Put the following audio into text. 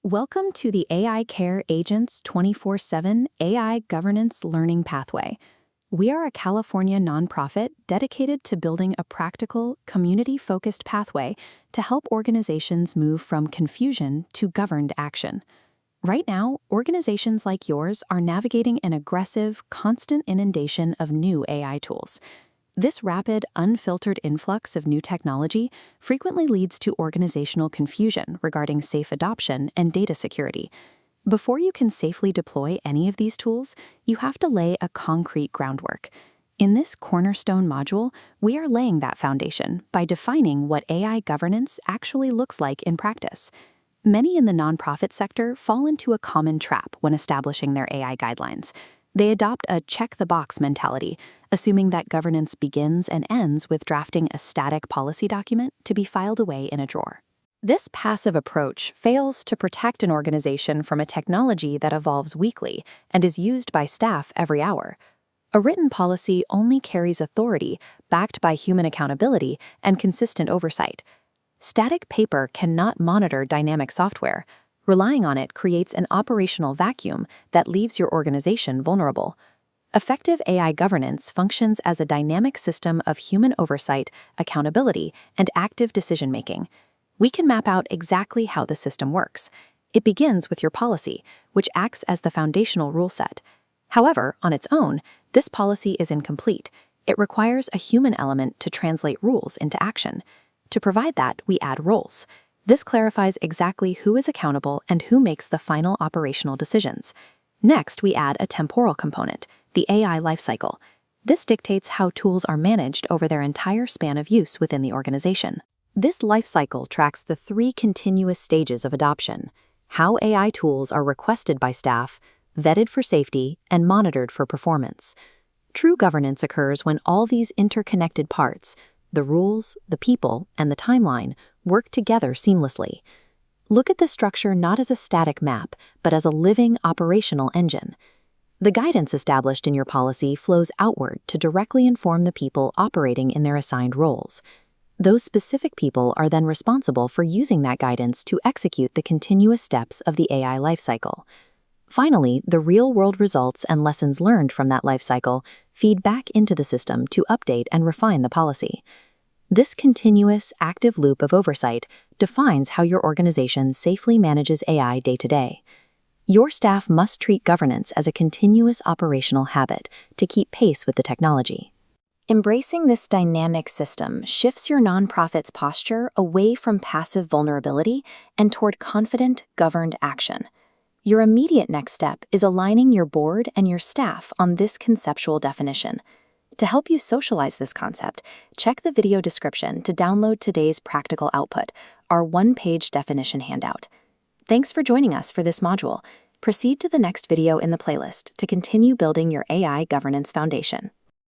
Welcome to the AI Care Agents 24/7 AI Governance Learning Pathway. We are a California nonprofit dedicated to building a practical, community-focused pathway to help organizations move from confusion to governed action. Right now, organizations like yours are navigating an aggressive, constant inundation of new AI tools. This rapid, unfiltered influx of new technology frequently leads to organizational confusion regarding safe adoption and data security. Before you can safely deploy any of these tools, you have to lay a concrete groundwork. In this Cornerstone module, we are laying that foundation by defining what AI governance actually looks like in practice. Many in the nonprofit sector fall into a common trap when establishing their AI guidelines. They adopt a check-the-box mentality, assuming that governance begins and ends with drafting a static policy document to be filed away in a drawer. This passive approach fails to protect an organization from a technology that evolves weekly and is used by staff every hour. A written policy only carries authority backed by human accountability and consistent oversight. Static paper cannot monitor dynamic software. Relying on it creates an operational vacuum that leaves your organization vulnerable. Effective AI governance functions as a dynamic system of human oversight, accountability, and active decision-making. We can map out exactly how the system works. It begins with your policy, which acts as the foundational rule set. However, on its own, this policy is incomplete. It requires a human element to translate rules into action. To provide that, we add roles. This clarifies exactly who is accountable and who makes the final operational decisions. Next, we add a temporal component, the AI lifecycle. This dictates how tools are managed over their entire span of use within the organization. This lifecycle tracks the three continuous stages of adoption: how AI tools are requested by staff, vetted for safety, and monitored for performance. True governance occurs when all these interconnected parts, the rules, the people, and the timeline, work together seamlessly. Look at this structure not as a static map, but as a living operational engine. The guidance established in your policy flows outward to directly inform the people operating in their assigned roles. Those specific people are then responsible for using that guidance to execute the continuous steps of the AI lifecycle. Finally, the real-world results and lessons learned from that lifecycle feed back into the system to update and refine the policy. This continuous, active loop of oversight defines how your organization safely manages AI day to day. Your staff must treat governance as a continuous operational habit to keep pace with the technology. Embracing this dynamic system shifts your nonprofit's posture away from passive vulnerability and toward confident, governed action. Your immediate next step is aligning your board and your staff on this conceptual definition. To help you socialize this concept, check the video description to download today's practical output, our one-page definition handout. Thanks for joining us for this module. Proceed to the next video in the playlist to continue building your AI governance foundation.